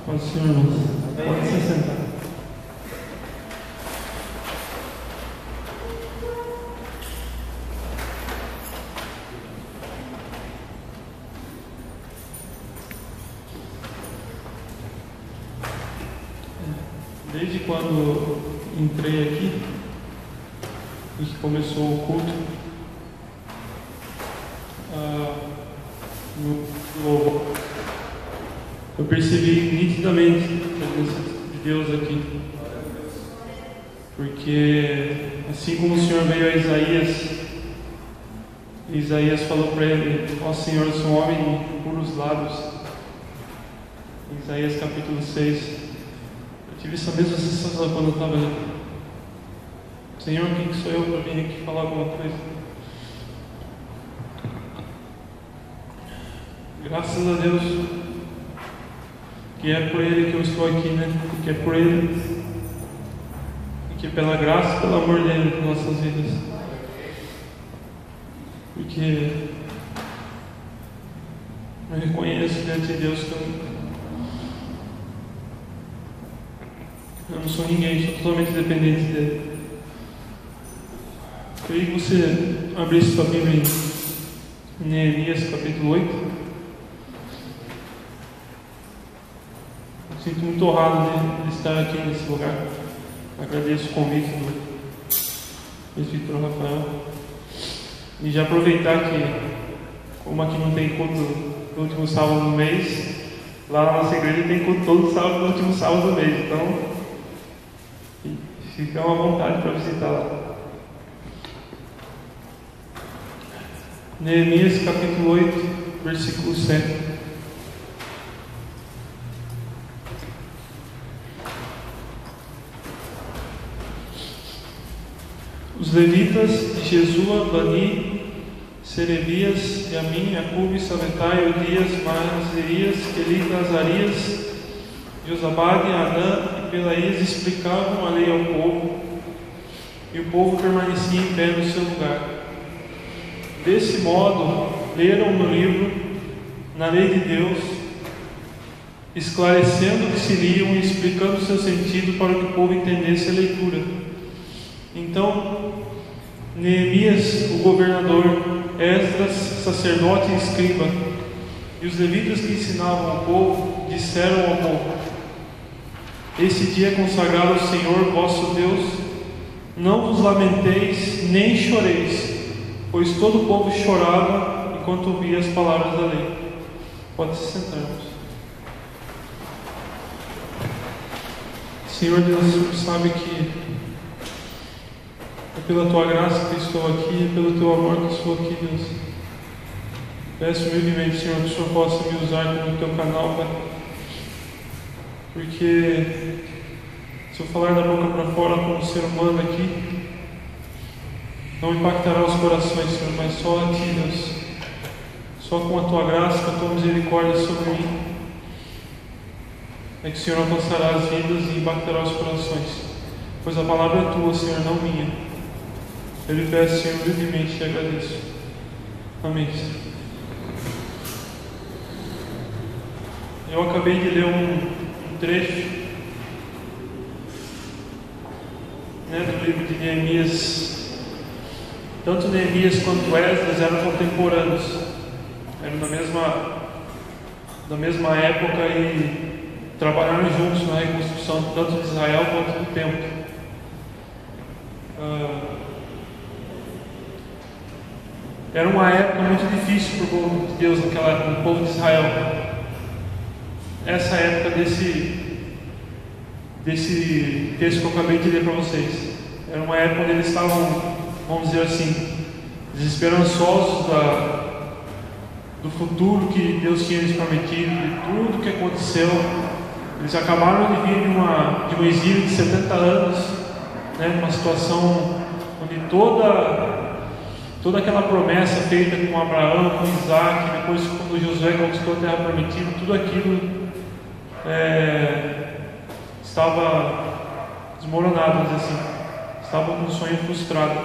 Pode ser, irmãos. Pode se sentar. Desde quando entrei aqui e começou o culto, no louvor, eu percebi nitidamente a presença de Deus aqui, porque assim como o Senhor veio a Isaías falou para ele: ó Senhor, eu sou um homem de puros lábios. Em Isaías capítulo 6, eu tive essa mesma sensação quando eu estava ali. Senhor, quem que sou eu para vir aqui falar alguma coisa? Graças a Deus que é por Ele que eu estou aqui, né? Que é por Ele e que é pela graça e pelo amor dele em nossas vidas. Porque eu reconheço diante de Deus que eu não sou ninguém, sou totalmente dependente dele. Eu queria que você abrisse sua Bíblia em Neemias capítulo 8. Eu sinto muito honrado de estar aqui nesse lugar. Agradeço o convite do presbítero Rafael. E já aproveitar que, como aqui não tem culto no último sábado do mês, lá na nossa igreja tem culto todo sábado no último sábado do mês. Então, fica à vontade para visitar lá. Neemias capítulo 8, versículo 7. Os levitas de Jesua, Bani, Serebias, Yamin, Acube, Sabetai, Odias, Maazerias, Kelita, Azarias, Josabade, Adã e Pelaías explicavam a lei ao povo, e o povo permanecia em pé no seu lugar. Desse modo, leram no livro, na lei de Deus, esclarecendo o que se liam e explicando o seu sentido para que o povo entendesse a leitura. Então, Neemias, o governador, Esdras, sacerdote e escriba, e os levitas que ensinavam ao povo, disseram ao povo: esse dia é consagrado ao Senhor vosso Deus, não vos lamenteis nem choreis, pois todo o povo chorava enquanto ouvia as palavras da lei. Pode se sentar. Senhor Deus, o Senhor sabe que é pela Tua graça que estou aqui, é pelo Teu amor que estou aqui, Deus. Peço humildemente, Senhor, que o Senhor possa me usar como Teu canal, Pai. Porque se eu falar da boca para fora como ser humano aqui, não impactará os corações, Senhor, mas só a Ti, Deus. Só com a Tua graça, com a Tua misericórdia sobre mim, é que o Senhor alcançará as vidas e impactará os corações. Pois a palavra é Tua, Senhor, não minha. Eu lhe peço, Senhor, humildemente e agradeço. Amém, Senhor. Eu acabei de ler um trecho, do livro de Neemias. Tanto Neemias quanto Esdras eram contemporâneos, eram da mesma época e trabalharam juntos na reconstrução tanto de Israel quanto do templo. Era uma época muito difícil para o povo de Deus naquela época, o povo de Israel. Essa época desse texto que eu acabei de ler para vocês. Era uma época onde eles estavam, vamos dizer assim, desesperançosos do futuro que Deus tinha lhes prometido, de tudo que aconteceu. Eles acabaram de vir de um exílio de 70 anos, uma situação onde toda aquela promessa feita com Abraão, com Isaac, depois quando Josué conquistou a terra prometida, tudo aquilo estava desmoronado, vamos dizer assim, estava com um sonho frustrado.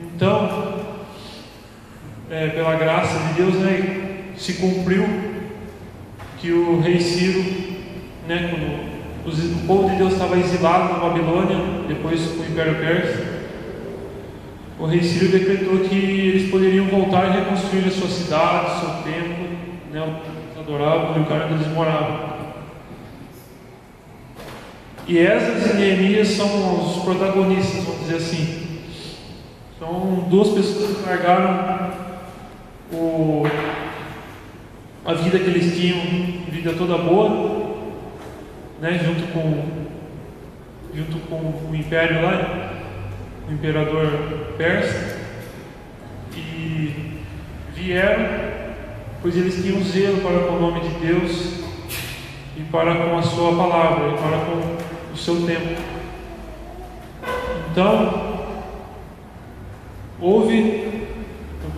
Então, pela graça de Deus, se cumpriu que o rei Ciro, né, quando o povo de Deus estava exilado na Babilônia, depois com o Império Persa, o rei Ciro decretou que eles poderiam voltar e reconstruir a sua cidade, o seu templo, né, o que eles adoravam e o lugar onde eles moravam. E Esdras e Neemias são os protagonistas, vamos dizer assim. São duas pessoas que largaram a vida que eles tinham, vida toda boa, né, junto com o império lá, o imperador persa, e vieram, pois eles tinham zelo para com o nome de Deus e para com a sua palavra, e para com o seu tempo. Então,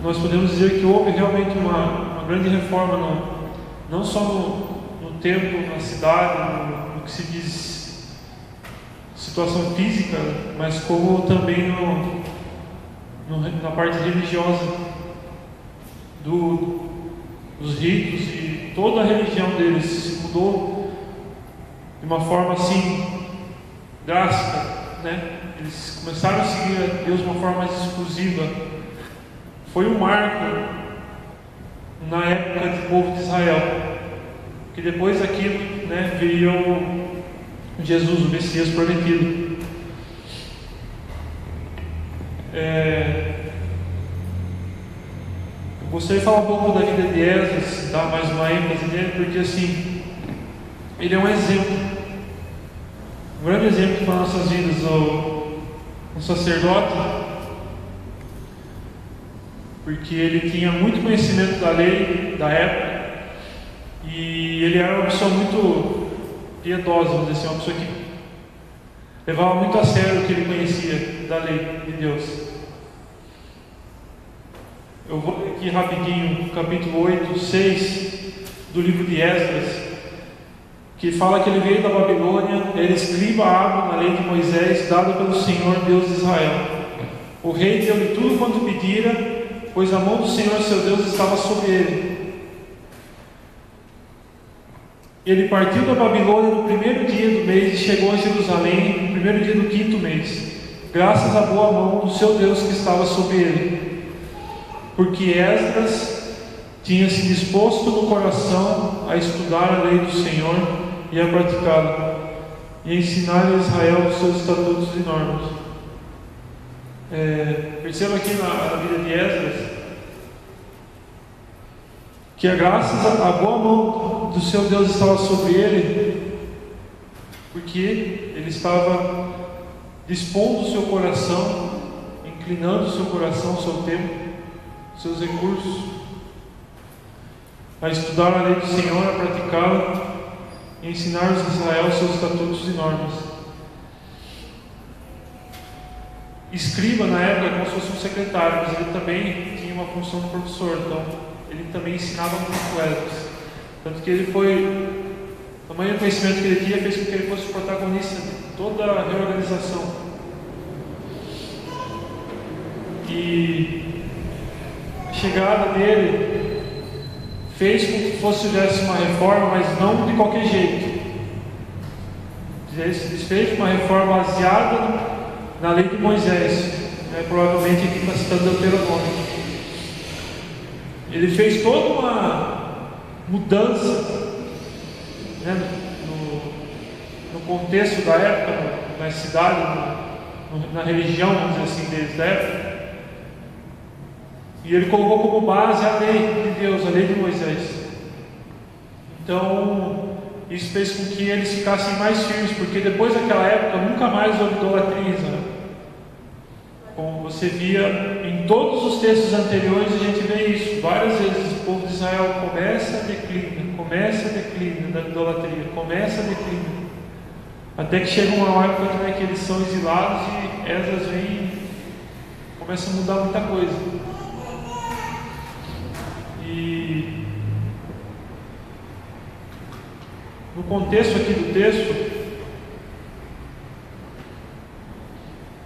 nós podemos dizer que houve realmente uma grande reforma, não só no templo, na cidade, no que se diz situação física, mas como também na parte religiosa dos ritos, e toda a religião deles se mudou de uma forma assim drástica, né? Eles começaram a seguir a Deus de uma forma mais exclusiva. Foi um marco na época do povo de Israel, que depois daquilo, né, veio Jesus, o Messias prometido. Eu gostaria de falar um pouco da vida de Esdras, dar mais uma ênfase nele, porque assim, ele é um exemplo, um grande exemplo para nossas vidas. Um sacerdote, porque ele tinha muito conhecimento da lei da época, e ele era uma pessoa muito piedosa, vamos dizer assim, uma pessoa que levava muito a sério o que ele conhecia da lei de Deus. Eu vou ler aqui rapidinho, capítulo 8, 6 do livro de Esdras, que fala que ele veio da Babilônia, ele escriba hábil na lei de Moisés, dada pelo Senhor Deus de Israel. O rei deu-lhe tudo quanto pedira, pois a mão do Senhor seu Deus estava sobre ele. Ele partiu da Babilônia no primeiro dia do mês e chegou a Jerusalém no primeiro dia do 5º mês, graças à boa mão do seu Deus que estava sobre ele. Porque Esdras tinha se disposto no coração a estudar a lei do Senhor e a praticá-la, e ensinar a Israel os seus estatutos e normas. Perceba aqui na vida de Esdras que a boa mão do seu Deus estava sobre ele, porque ele estava dispondo o seu coração, inclinando o seu coração, o seu tempo, seus recursos, a estudar a lei do Senhor, a praticá-la, e ensinar a Israel seus estatutos e normas. Escriba na época como se fosse um secretário, mas ele também tinha uma função de professor, então ele também ensinava muito Esdras. Tanto que ele o tamanho do conhecimento que ele tinha fez com que ele fosse o protagonista de toda a reorganização. E a chegada dele fez com que houvesse uma reforma, mas não de qualquer jeito. Ele fez uma reforma baseada na lei de Moisés, né? Provavelmente aqui está citando Deuteronômio. Ele fez toda uma mudança, né, no contexto da época, na cidade, na religião, vamos dizer assim, deles da época. E ele colocou como base a lei de Deus, a lei de Moisés. Então, isso fez com que eles ficassem mais firmes, porque depois daquela época nunca mais houve idolatria em Israel. Como você via em todos os textos anteriores, a gente vê isso. Várias vezes o povo de Israel começa a declina da idolatria, começa a declina. Até que chega uma época também que eles são exilados e Esdras vem e começa a mudar muita coisa. E no contexto aqui do texto,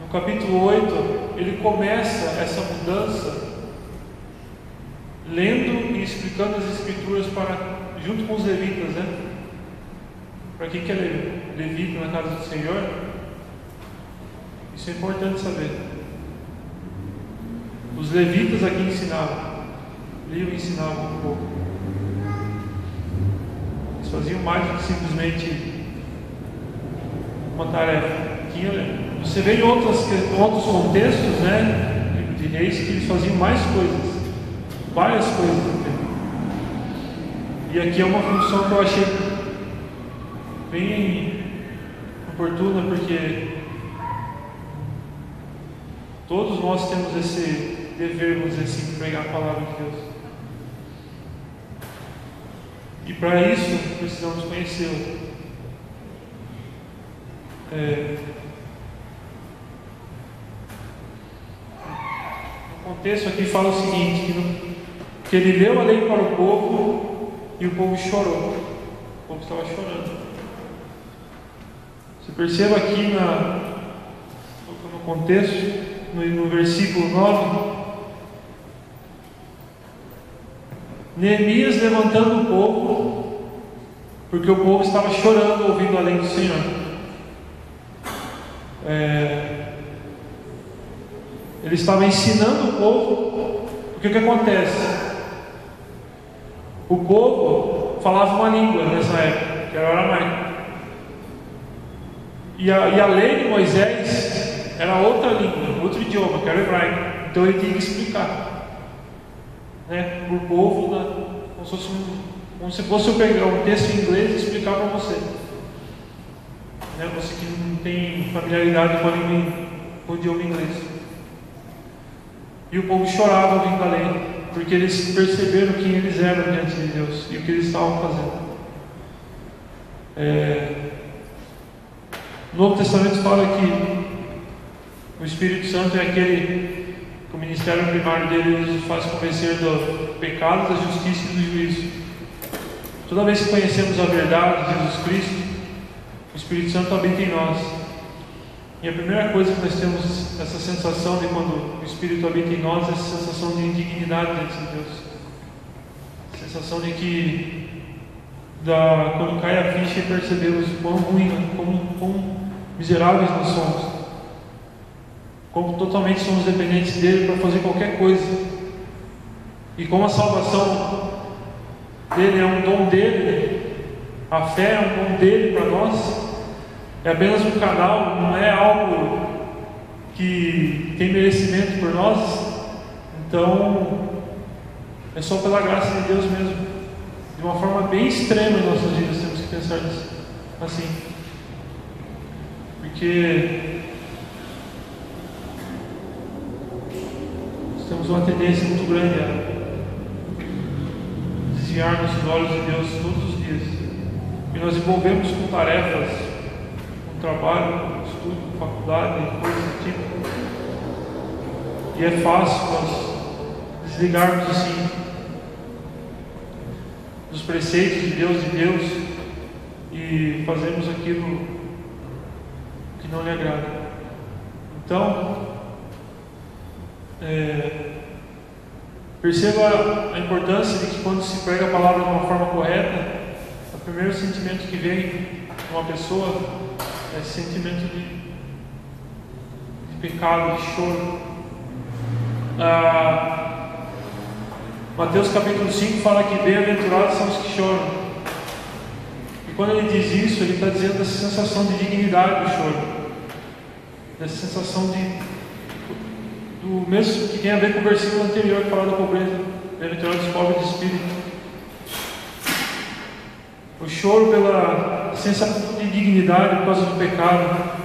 no capítulo 8, ele começa essa mudança lendo e explicando as Escrituras para junto com os levitas, né? Para que é levita na casa do Senhor? Isso é importante saber. Os levitas aqui ensinavam, liam e ensinavam um pouco. Eles faziam mais do que simplesmente uma tarefa. Você vê em outros contextos, né, de reis, que eles faziam mais coisas, várias coisas também. E aqui é uma função que eu achei bem oportuna, porque todos nós temos esse dever, vamos dizer assim, de pregar a palavra de Deus. E para isso precisamos conhecê-lo. O contexto aqui fala o seguinte, que ele leu a lei para o povo e o povo chorou. O povo estava chorando. Você perceba aqui no contexto, no versículo 9, Neemias levantando o povo, porque o povo estava chorando ouvindo a lei do Senhor. Ele estava ensinando o povo, porque o que acontece? O povo falava uma língua nessa época, que era o aramaico. E a lei de Moisés era outra língua, outro idioma, que era o hebraico. Então ele tinha que explicar, né, para o povo, como se fosse eu pegar um texto em inglês e explicar para você. Né, você que não tem familiaridade com o idioma inglês. E o povo chorava ouvindo a lei, porque eles perceberam quem eles eram diante de Deus e o que eles estavam fazendo. No Novo Testamento fala que o Espírito Santo é aquele que o ministério primário dele nos faz convencer do pecado, da justiça e do juízo. Toda vez que conhecemos a verdade de Jesus Cristo, o Espírito Santo habita em nós. E a primeira coisa que nós temos essa sensação de quando o Espírito habita em nós é essa sensação de indignidade diante de Deus. A sensação de que quando cai a ficha e percebemos quão ruim, quão miseráveis nós somos, como totalmente somos dependentes dele para fazer qualquer coisa, e como a salvação dele é um dom dele, a fé é um dom dele para nós. É apenas um canal, não é algo que tem merecimento por nós. Então é só pela graça de Deus mesmo. De uma forma bem extrema em nossas vidas temos que pensar assim, porque nós temos uma tendência muito grande a desviar nossos olhos de Deus todos os dias, e nós envolvemos com tarefas, trabalho, estudo, faculdade, coisas do tipo. E é fácil nós desligarmos assim dos preceitos de Deus e fazermos aquilo que não lhe agrada. Então, perceba a importância de que quando se prega a palavra de uma forma correta, o primeiro sentimento que vem de uma pessoa é esse sentimento de pecado, de choro. Mateus capítulo 5 fala que bem-aventurados são os que choram. E quando ele diz isso, ele está dizendo dessa sensação de dignidade do choro, dessa sensação do mesmo que tem a ver com o versículo anterior que fala da pobreza. Bem-aventurados os pobres de espírito. O choro pela sensação de dignidade por causa do pecado.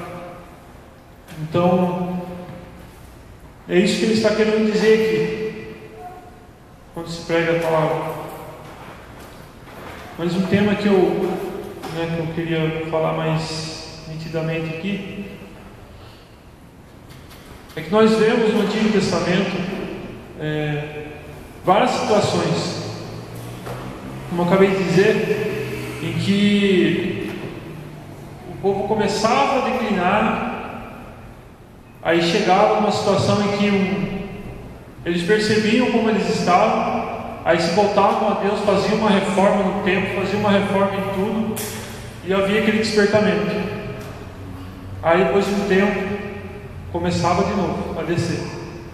Então, é isso que ele está querendo dizer aqui, quando se prega a palavra. Mas um tema que eu queria falar mais nitidamente aqui, é que nós vemos no Antigo Testamento várias situações, como eu acabei de dizer, em que o povo começava a declinar, aí chegava uma situação em que eles percebiam como eles estavam, Aí se voltavam a Deus, faziam uma reforma no templo, faziam uma reforma em tudo, e havia aquele despertamento. Aí depois de um tempo, começava de novo a descer,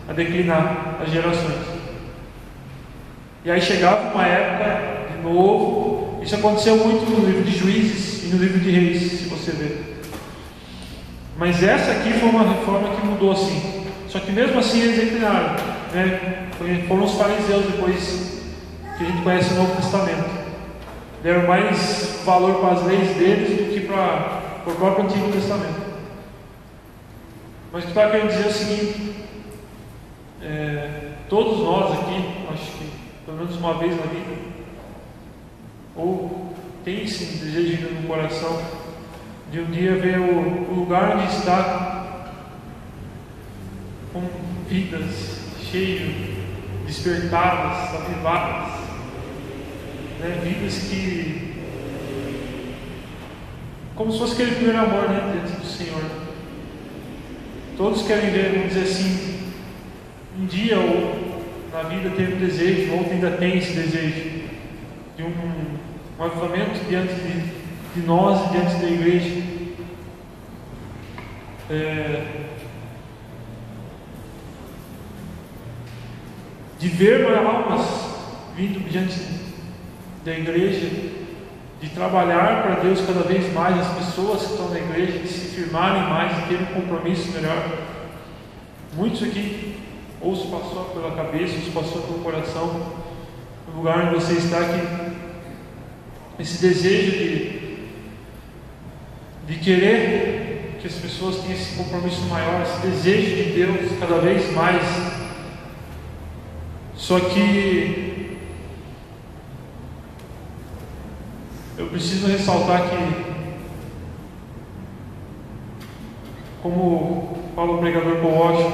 a declinar as gerações. E aí chegava uma época de novo. Isso aconteceu muito no livro de Juízes e no livro de Reis, se você ver. Mas essa aqui foi uma reforma que mudou assim. Só que mesmo assim eles declinaram, né? Foram os fariseus depois que a gente conhece o Novo Testamento. Deram mais valor para as leis deles do que para o próprio Antigo Testamento. Mas o que eu estava querendo dizer é o seguinte: todos nós aqui, acho que pelo menos uma vez na vida, ou tem esse desejo no coração de um dia ver o lugar onde está com vidas cheias, despertadas, avivadas, né? Vidas que, como se fosse aquele primeiro amor, né? Diante do Senhor. Todos querem ver, vamos dizer assim, um dia ou na vida ter um desejo, ou ainda tem esse desejo de um avivamento diante de nós e diante da igreja. De ver mais almas vindo diante da igreja, de trabalhar para Deus cada vez mais, as pessoas que estão na igreja, de se firmarem mais, de terem um compromisso melhor. Muitos aqui, ou se passou pela cabeça, ou se passou pelo coração, no lugar onde você está aqui, esse desejo de querer que as pessoas tenham esse compromisso maior, esse desejo de Deus cada vez mais. Só que eu preciso ressaltar que, como fala o pregador Paul Washer,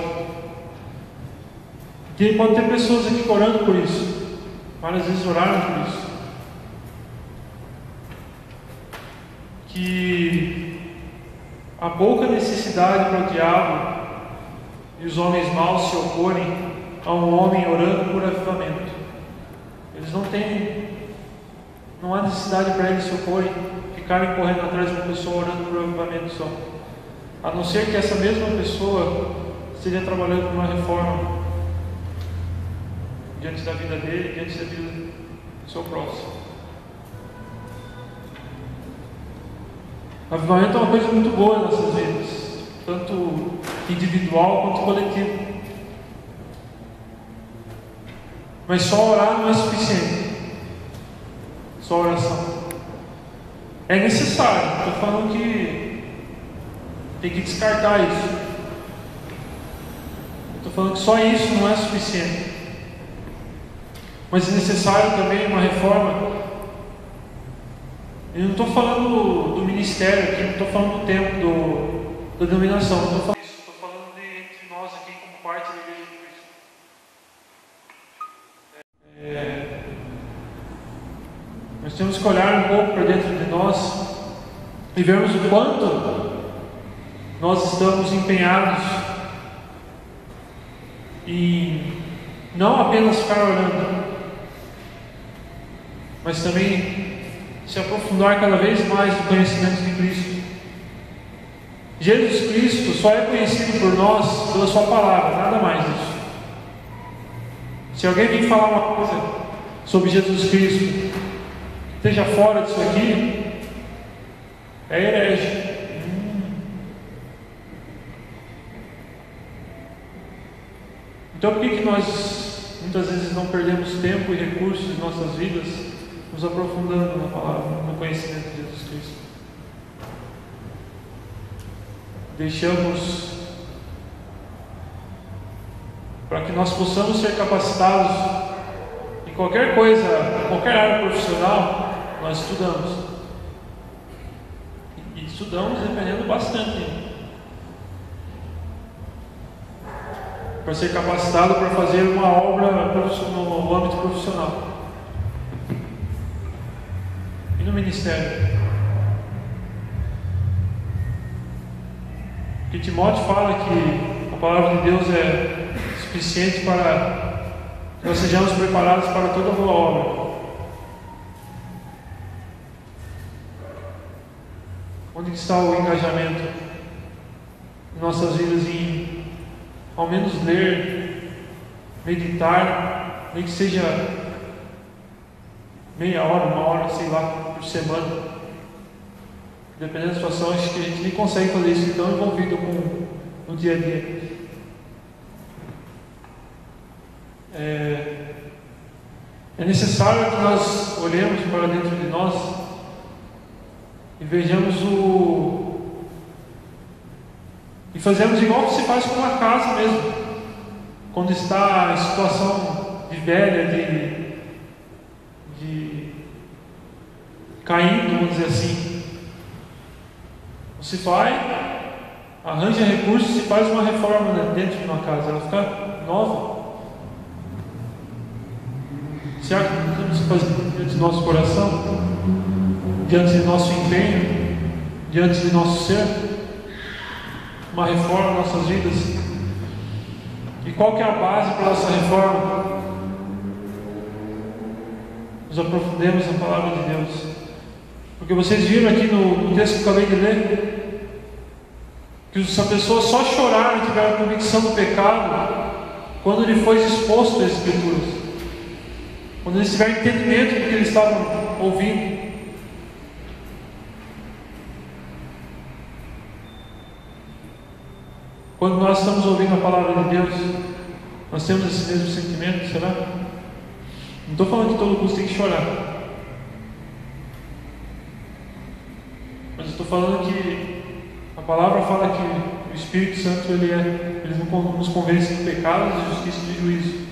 que pode ter pessoas aqui orando por isso, várias vezes oraram por isso, que há pouca necessidade para o diabo e os homens maus se oporem a um homem orando por avivamento. Eles não há necessidade para eles se oporem, ficarem correndo atrás de uma pessoa orando por avivamento só, a não ser que essa mesma pessoa esteja trabalhando por uma reforma diante da vida dele, diante da vida do seu próximo. Avivamento é uma coisa muito boa nas nossas vidas, tanto individual quanto coletivo. Mas só orar não é suficiente. Só oração é necessário. Estou falando que tem que descartar isso. Estou falando que só isso não é suficiente. Mas é necessário também uma reforma. Eu não estou falando do ministério aqui, não estou falando do tempo da denominação, não estou falando disso, estou falando de nós aqui como parte da igreja de Cristo. Nós temos que olhar um pouco para dentro de nós e vermos o quanto nós estamos empenhados em não apenas ficar orando, mas também se aprofundar cada vez mais no conhecimento de Cristo. Jesus Cristo só é conhecido por nós pela sua palavra, nada mais disso. Se alguém vir falar uma coisa sobre Jesus Cristo que esteja fora disso aqui, é herege. Então por que nós muitas vezes não perdemos tempo e recursos em nossas vidas nos aprofundando na palavra, no conhecimento de Jesus Cristo? Deixamos para que nós possamos ser capacitados em qualquer coisa, em qualquer área profissional. Nós estudamos e estudamos dependendo bastante para ser capacitado para fazer uma obra no âmbito profissional e no ministério. Porque Timóteo fala que a palavra de Deus é suficiente para que nós sejamos preparados para toda boa obra. Onde está o engajamento em nossas vidas em, ao menos, ler, meditar, nem que seja meia hora, uma hora, sei lá, por semana. Dependendo da situação, acho que a gente nem consegue fazer isso tão envolvido no dia a dia. É necessário que nós olhemos para dentro de nós e vejamos e fazemos igual que se faz com uma casa mesmo, quando está em situação de velha, de caindo, vamos dizer assim. Você vai, arranja recursos e faz uma reforma dentro de uma casa, ela fica nova. Será que nós temos que fazer diante do nosso coração, diante do nosso empenho, diante do nosso ser, uma reforma nas nossas vidas? E qual que é a base para essa reforma? Nos aprofundemos na palavra de Deus. Porque vocês viram aqui no texto que eu acabei de ler, que se a pessoa só chorar e tiver a convicção do pecado, quando ele foi exposto às Escrituras, quando eles tiverem entendimento do que eles estavam ouvindo. Quando nós estamos ouvindo a palavra de Deus, nós temos esse mesmo sentimento, será? Não estou falando que todo mundo tem que chorar, mas estou falando que a palavra fala que o Espírito Santo ele nos convence do pecado, de justiça e de juízo.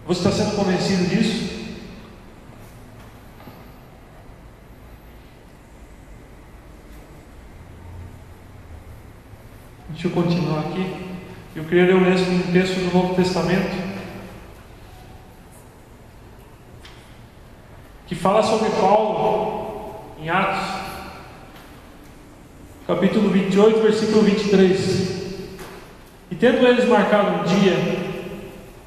Você está sendo convencido disso? Deixa eu continuar aqui. Eu queria ler um texto do Novo Testamento que fala sobre Paulo em Atos, capítulo 28, versículo 23. E tendo eles marcado um dia,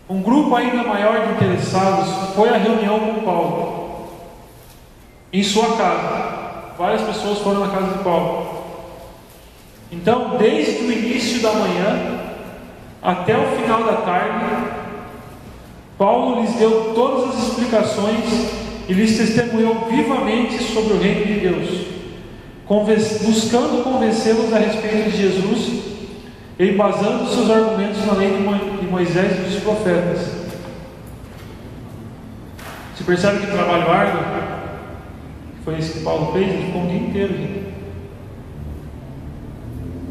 um grupo ainda maior de interessados foi à reunião com Paulo em sua casa. Várias pessoas foram na casa de Paulo. Então, desde o início da manhã até o final da tarde, Paulo lhes deu todas as explicações e lhes testemunhou vivamente sobre o reino de Deus, buscando convencê-los a respeito de Jesus e embasando seus argumentos na lei de Moisés e dos profetas. Você percebe que trabalho árduo? Foi isso que Paulo fez, ele ficou um dia inteiro, gente.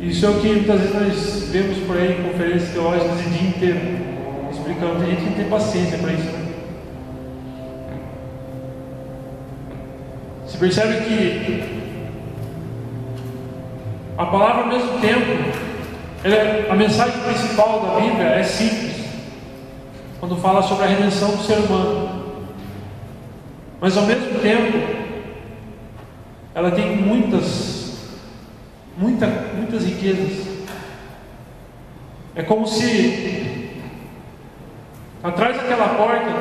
Isso é o que muitas vezes nós vemos por aí em conferências teológicas o dia inteiro, explicando. Tem gente que não tem paciência para isso, né? Você percebe que a palavra, ao mesmo tempo, a mensagem principal da Bíblia é simples, quando fala sobre a redenção do ser humano, mas ao mesmo tempo ela tem muitas riquezas. É como se atrás daquela porta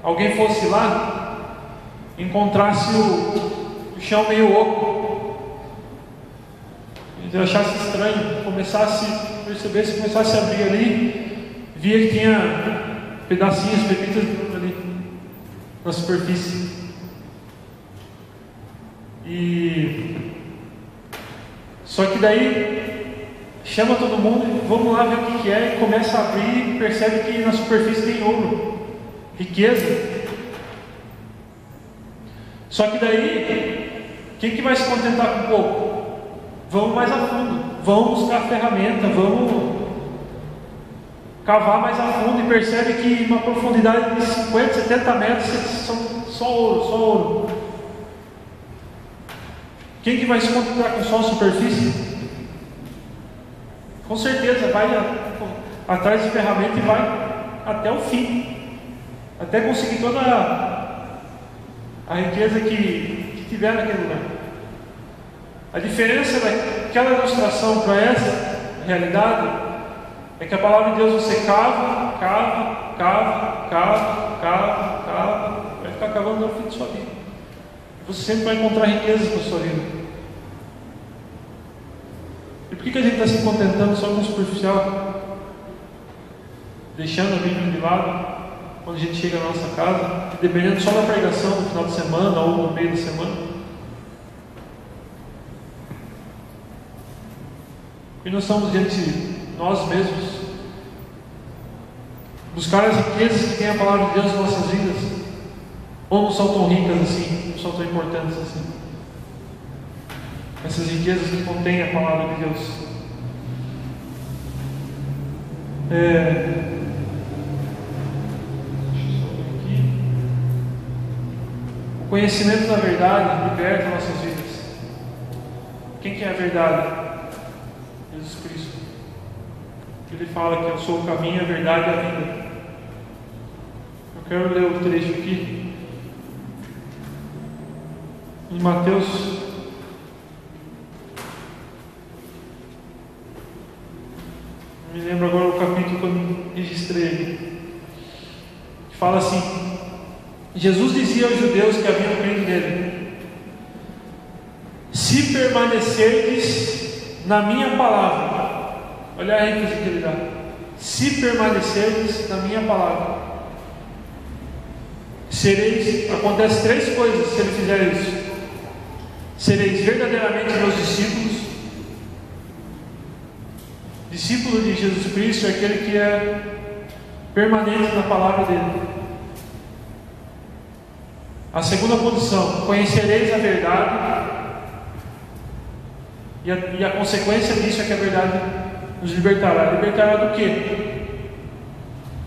alguém fosse lá, encontrasse o chão meio oco, e achasse estranho, percebesse, começasse a abrir ali, via que tinha pedacinhos, pepitas ali na superfície. Só que daí chama todo mundo, vamos lá ver o que é, e começa a abrir e percebe que na superfície tem ouro, riqueza. Só que daí, quem que vai se contentar com pouco? Vamos mais a fundo, vamos buscar a ferramenta, vamos cavar mais a fundo, e percebe que uma profundidade de 50, 70 metros são só ouro. Quem que vai se contentar com só a superfície? Com certeza vai atrás de ferramenta e vai até o fim, até conseguir toda a riqueza que tiver naquele lugar. A diferença daquela ilustração para essa realidade é que a palavra de Deus você cava vai ficar cavando no fim de sua vida. Você sempre vai encontrar riquezas para a sua vida. E por que a gente está se contentando só com o superficial? Deixando a Bíblia de lado quando a gente chega na nossa casa, dependendo só da pregação no final de semana ou no meio da semana. E nós estamos diante de nós mesmos, buscar as riquezas que tem a palavra de Deus em nossas vidas, ou não são tão ricas assim, não são tão importantes assim. Essas riquezas que contêm a palavra de Deus. O conhecimento da verdade liberta nossas vidas. Quem que é a verdade? Jesus Cristo. Ele fala que eu sou o caminho, a verdade e a vida. Eu quero ler o trecho aqui. Em Mateus, não me lembro agora o capítulo que eu registrei aqui, que fala assim: Jesus dizia aos judeus que haviam crido nele: se permanecerdes na minha palavra, olha a ênfase que ele dá, se permanecerdes na minha palavra, sereis, acontece três coisas se ele fizer isso: sereis verdadeiramente meus discípulos. Discípulo de Jesus Cristo é aquele que é permanente na palavra dele. A segunda posição: conhecereis a verdade, e a consequência disso é que a verdade nos libertará. Libertará do quê?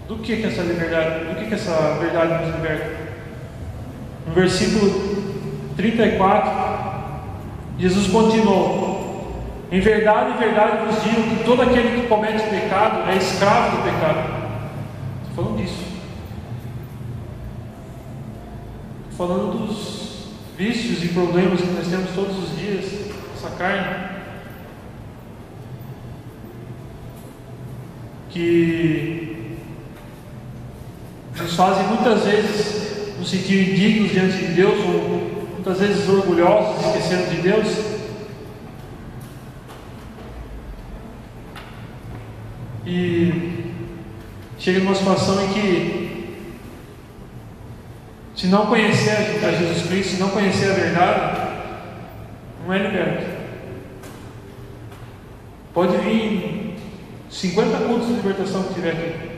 Do que essa liberdade? Do que essa verdade nos liberta? No versículo 34, Jesus continuou: em verdade, vos digo que todo aquele que comete pecado é escravo do pecado. Estou falando disso. Estou falando dos vícios e problemas que nós temos todos os dias, nossa carne, que nos fazem muitas vezes nos sentir indignos diante de Deus, ou muitas vezes orgulhosos, esquecendo de Deus. E chega numa situação em que, se não conhecer a Jesus Cristo, se não conhecer a verdade, não é liberto. Pode vir 50 cultos de libertação que tiver aqui.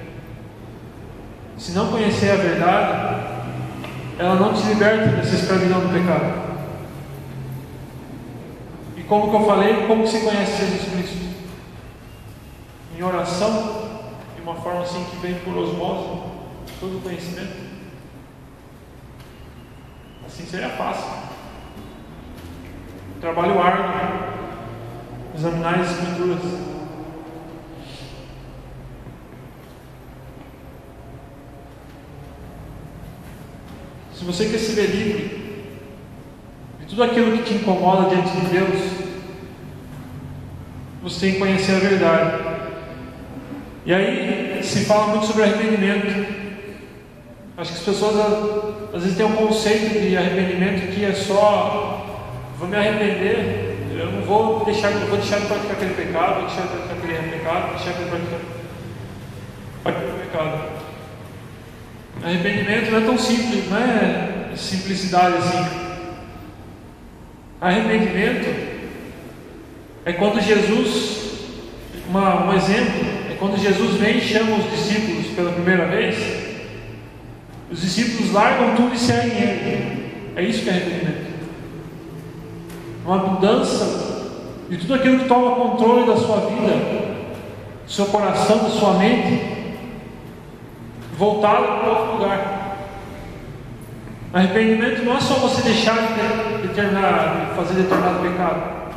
Se não conhecer a verdade, ela não te liberta dessa escravidão do pecado. E como que eu falei, como que se conhece Jesus Cristo? Em oração, de uma forma assim que vem por osmose, todo o conhecimento. Assim seria fácil. Trabalho árduo, examinar as escrituras. Se você quer se ver livre de tudo aquilo que te incomoda diante de Deus, você tem que conhecer a verdade. E aí se fala muito sobre arrependimento. Acho que as pessoas às vezes têm um conceito de arrependimento que é só: vou me arrepender, eu não vou deixar, de praticar aquele pecado, vou deixar de praticar aquele pecado, vou deixar de praticar aquele pecado. Arrependimento não é tão simples, não é simplicidade assim. Arrependimento é quando Jesus, um exemplo, é quando Jesus vem e chama os discípulos pela primeira vez. Os discípulos largam tudo e seguem Ele. É isso que é arrependimento. Uma mudança de tudo aquilo que toma controle da sua vida, do seu coração, da sua mente, voltado para outro lugar. Arrependimento não é só você deixar de fazer determinado pecado.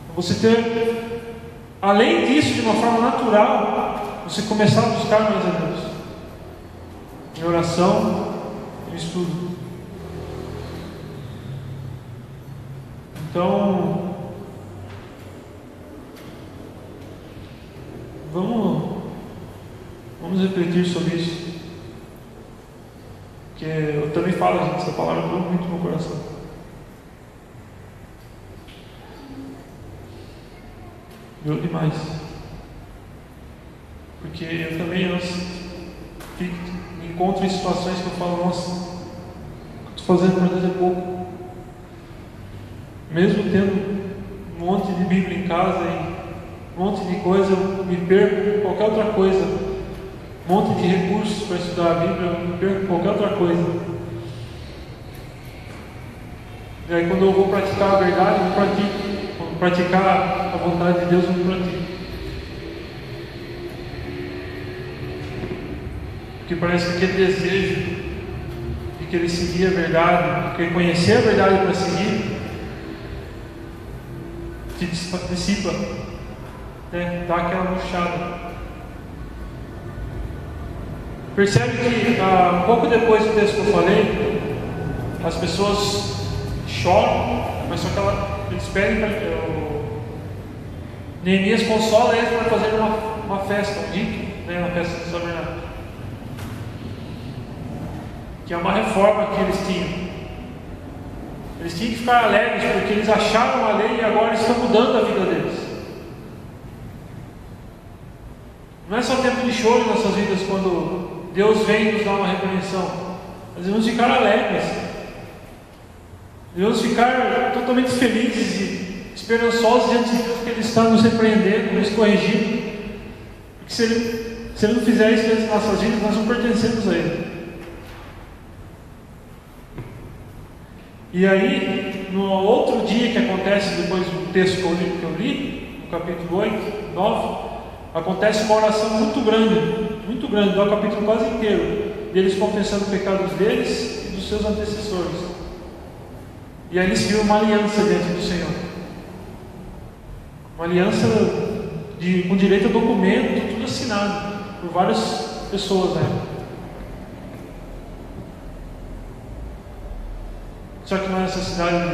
É você ter, além disso, de uma forma natural, você começar a buscar mais a Deus. Em oração, em estudo. Então, vamos porque eu também falo, gente, essa palavra entrou muito no meu coração. Doeu demais. Porque eu também me encontro em situações que eu falo, nossa, o que eu estou fazendo para Deus é pouco. Mesmo tendo um monte de Bíblia em casa e um monte de coisa, eu me perco em qualquer outra coisa. Um monte de recursos para estudar a Bíblia, eu me perco em qualquer outra coisa. E aí quando eu vou praticar a verdade, eu pratico. Quando praticar a vontade de Deus, eu pratico. Porque parece que aquele desejo de querer seguir a verdade, de querer conhecer a verdade para seguir, te dissipa, né? Dá aquela murchada. Percebe que um pouco depois do texto que eu falei, as pessoas choram, mas só que eles pedem para Neemias consola eles para fazer uma festa, um rito, né, na festa do tabernáculo, que é uma reforma que eles tinham. Eles tinham que ficar alegres porque eles acharam a lei e agora estão mudando a vida deles. Não é só tempo de choro em nossas vidas quando Deus vem nos dar uma repreensão. Nós devemos ficar alegres. Devemos ficar totalmente felizes e esperançosos diante de Deus, que Ele está nos repreendendo, nos corrigindo. Porque se Ele não fizer isso dentro de nossas vidas, nós não pertencemos a Ele. E aí, no outro dia que acontece, depois do texto que eu li, no capítulo 8, 9, acontece uma oração muito grande, dá o capítulo quase inteiro, deles confessando os pecados deles e dos seus antecessores. E aí eles viram uma aliança diante do Senhor. Uma aliança com direito a documento, tudo assinado por várias pessoas, né? Só que não há necessidade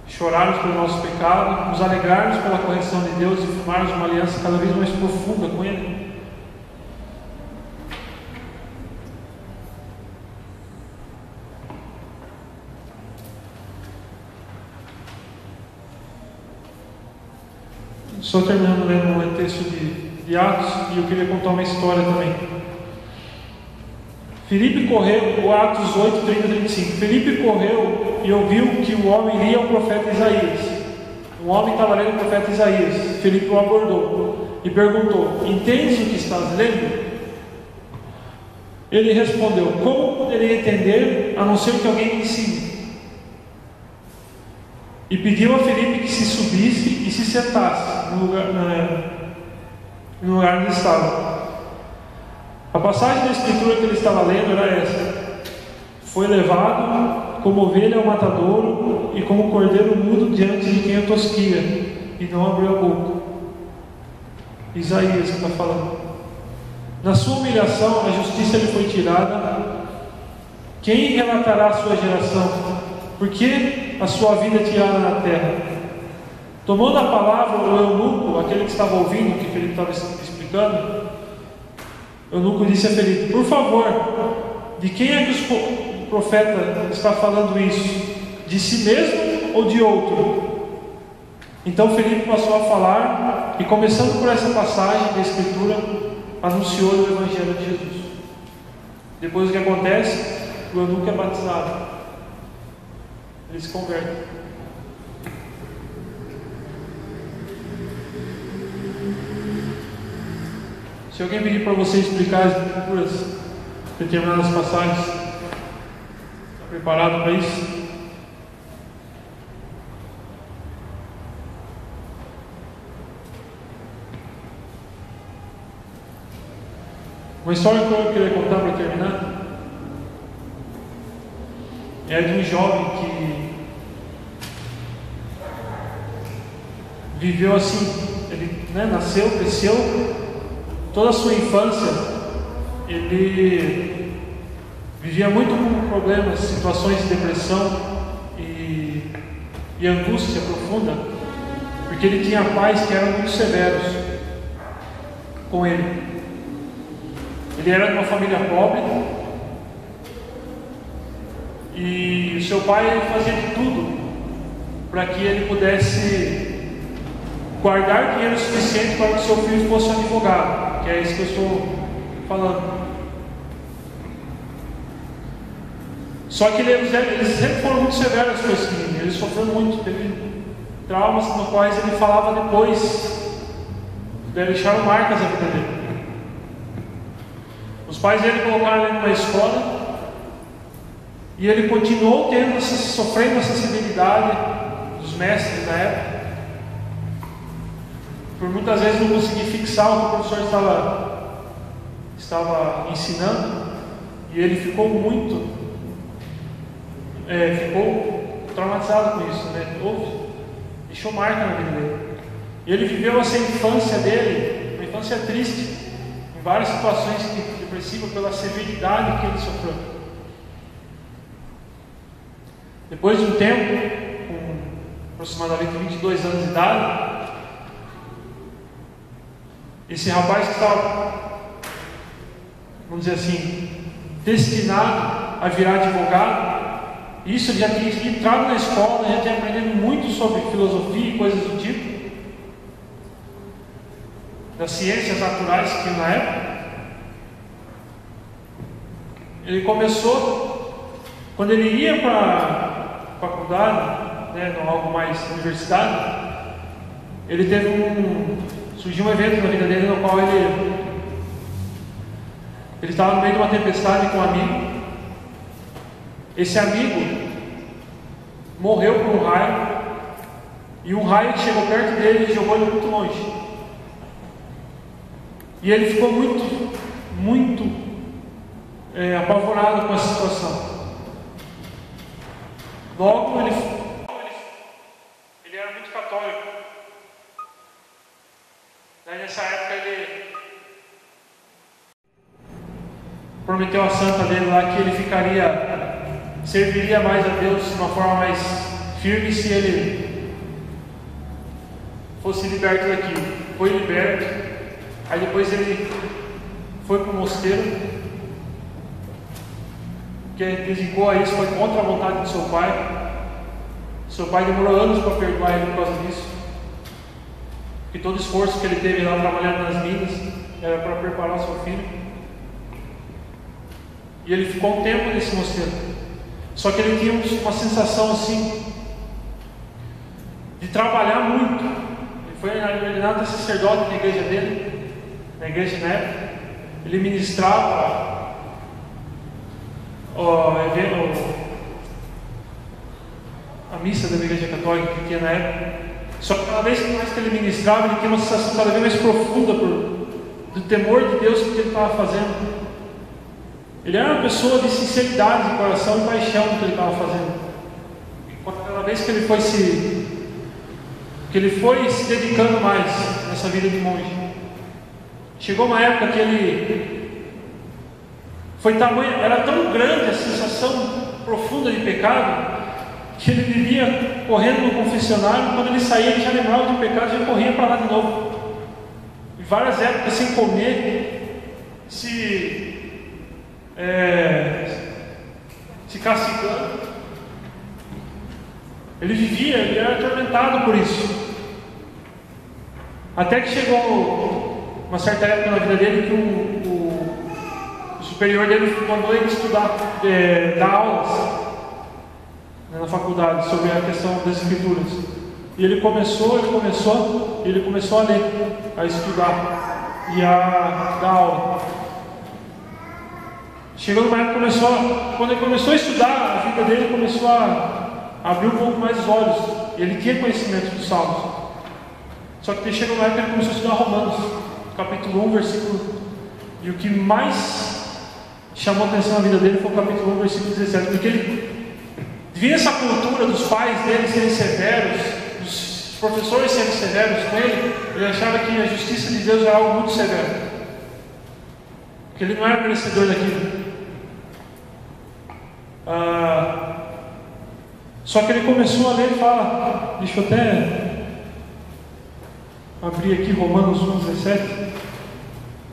de chorarmos pelo nosso pecado, nos alegrarmos pela correção de Deus e firmarmos uma aliança cada vez mais profunda com Ele. Só terminando lendo um texto de Atos, e eu queria contar uma história também. Filipe correu, Atos 8, 30 e 35. Filipe correu e ouviu que o homem lia o profeta Isaías. Um homem estava lendo o profeta Isaías. Filipe o abordou e perguntou: entendes o que estás lendo? Ele respondeu: como poderia entender, a não ser que alguém me ensine? E pediu a Filipe que se subisse e se sentasse no lugar onde estava. A passagem da escritura que ele estava lendo era essa: foi levado como ovelha ao matadouro e como cordeiro mudo diante de quem o tosquia, e não abriu a boca. Isaías está falando. Na sua humilhação, a justiça lhe foi tirada. Quem relatará a sua geração? Por que a sua vida é tirada na terra? Tomando a palavra, o eunuco, aquele que estava ouvindo, que Filipe estava explicando, o eunuco disse a Filipe: por favor, de quem é que o profeta está falando isso? De si mesmo ou de outro? Então Filipe passou a falar, e começando por essa passagem da escritura, anunciou o evangelho de Jesus. Depois o que acontece? O eunuco é batizado. Ele se converte. Se alguém pedir para você explicar as escrituras, determinadas passagens, está preparado para isso? Uma história que eu queria contar para terminar é de um jovem que viveu assim. Ele nasceu, cresceu, toda a sua infância ele vivia muito com problemas, situações de depressão e angústia profunda, porque ele tinha pais que eram muito severos com ele. Ele era de uma família pobre, E o seu pai fazia de tudo para que ele pudesse guardar dinheiro suficiente para que seu filho fosse um advogado, que é isso que eu estou falando. Só que eles sempre foram muito severos com esse menino, ele sofreu muito, teve traumas no quais ele falava depois, deixaram marcas na vida dele. Os pais dele colocaram ele numa escola e ele continuou sofrendo essa severidade dos mestres da época, por muitas vezes não conseguir fixar o que o professor estava ensinando, e ele ficou ficou traumatizado com isso, né? Deixou marca na vida dele. E ele viveu essa infância dele, uma infância triste, em várias situações depressivas pela severidade que ele sofreu. Depois de um tempo, com aproximadamente 22 anos de idade, esse rapaz que estava, vamos dizer assim, destinado a virar advogado, isso, ele já tinha entrado na escola, já tinha aprendido muito sobre filosofia e coisas do tipo, das ciências naturais que tinha na época. Ele começou, quando ele ia para a faculdade, né, algo mais universidade, ele surgiu um evento na vida dele no qual ele estava no meio de uma tempestade com um amigo. Esse amigo morreu por um raio, e um raio que chegou perto dele e jogou ele muito longe. E ele ficou muito apavorado com essa situação. Logo ele era muito católico. Daí nessa época ele prometeu à santa dele lá que ele serviria mais a Deus de uma forma mais firme se ele fosse liberto daquilo. Foi liberto. Aí depois ele foi para o mosteiro, que dedicou a isso, foi contra a vontade do seu pai. Seu pai demorou anos para perdoar ele por causa disso, porque todo o esforço que ele teve lá trabalhando nas minas era para preparar o seu filho. E ele ficou um tempo nesse mosteiro. Só que ele tinha uma sensação assim de trabalhar muito. Ele foi ordenado sacerdote na igreja dele, na igreja na época. Ele ministrava a missa da igreja católica que tinha na época. Só que cada vez mais que ele ministrava, ele tinha uma sensação cada vez mais profunda do temor de Deus que ele estava fazendo. Ele era uma pessoa de sinceridade de coração e paixão no que ele estava fazendo. Cada vez que ele foi se dedicando mais nessa vida de monge, chegou uma época que era tão grande a sensação profunda de pecado, que ele vivia correndo no confessionário. Quando ele saía, ele já lembrava do pecado e já corria para lá de novo. Em várias épocas sem comer, se castigando. Ele era atormentado por isso. Até que chegou uma certa época na vida dele que o superior dele mandou ele estudar, dar aulas na faculdade sobre a questão das escrituras. E ele começou a ler, a estudar e a dar aula. Chegou numa época quando ele começou a estudar, a vida dele começou a abrir um pouco mais os olhos. Ele tinha conhecimento dos Salmos. Só que chegou numa época que ele começou a estudar Romanos, capítulo 1, versículo. E o que mais chamou a atenção na vida dele foi o capítulo 1, versículo 17. Porque ele via essa cultura dos pais dele serem severos, dos professores serem severos com ele achava que a justiça de Deus era algo muito severo. Porque ele não era merecedor daquilo. Só que ele começou a ler e fala, deixa eu até abrir aqui Romanos 1,17,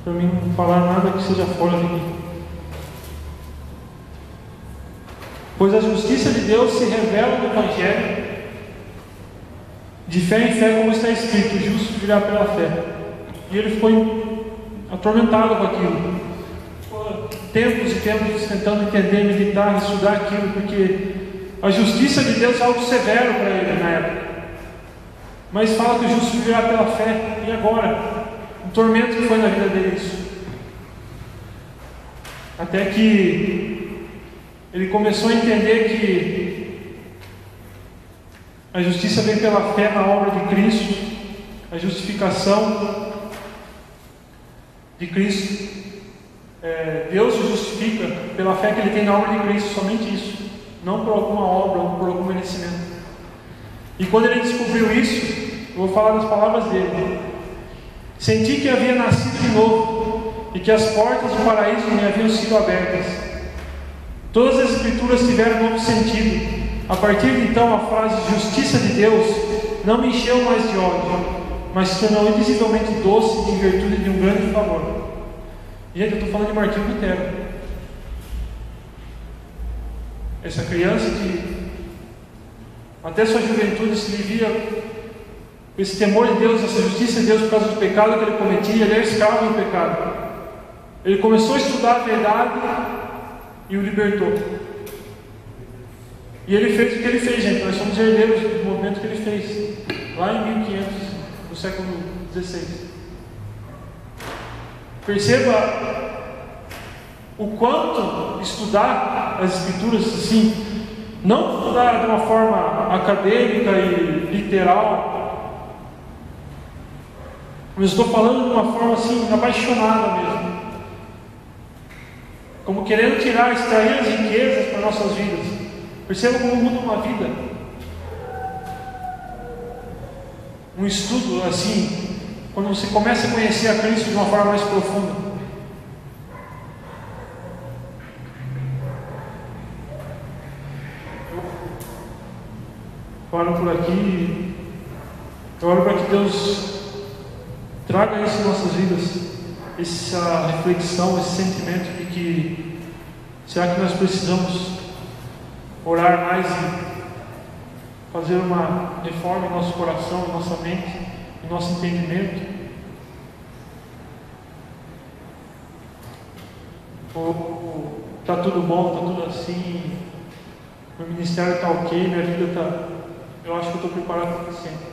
para mim não falar nada que seja fora daqui. Pois a justiça de Deus se revela no Evangelho, de fé em fé, como está escrito: o justo viverá pela fé. E ele ficou atormentado com aquilo. Ficou tempos e tempos tentando entender, meditar, estudar aquilo, porque a justiça de Deus é algo severo para ele na época. Mas fala que o justo viverá pela fé. E agora? O tormento que foi na vida dele isso. Até que ele começou a entender que a justiça vem pela fé na obra de Cristo, a justificação de Cristo. Deus o justifica pela fé que ele tem na obra de Cristo, somente isso, não por alguma obra, ou por algum merecimento. E quando ele descobriu isso, eu vou falar das palavras dele: senti que havia nascido de novo e que as portas do paraíso me haviam sido abertas. Todas as escrituras tiveram novo sentido. A partir de então, a frase justiça de Deus não me encheu mais de ódio, mas se tornou indicivelmente doce em virtude de um grande favor. Gente, eu estou falando de Martinho Lutero. Essa criança que até sua juventude se vivia com esse temor de Deus, essa justiça de Deus por causa do pecado que ele cometia. Ele era escravo do pecado. Ele começou a estudar a verdade e o libertou. E ele fez o que ele fez, gente. Nós somos herdeiros do movimento que ele fez lá em 1500, no século XVI. Perceba o quanto estudar as escrituras assim, não estudar de uma forma acadêmica e literal, mas estou falando de uma forma assim, apaixonada mesmo, como querendo extrair as riquezas para nossas vidas. Perceba como muda uma vida. Um estudo assim, quando você começa a conhecer a Cristo de uma forma mais profunda. Eu oro por aqui, eu oro para que Deus traga isso em nossas vidas, essa reflexão, esse sentimento de que será que nós precisamos orar mais e fazer uma reforma em nosso coração, em nossa mente, em nosso entendimento? Ou está tudo bom, está tudo assim, meu ministério está ok, minha vida está... Eu acho que eu estou preparado para sempre.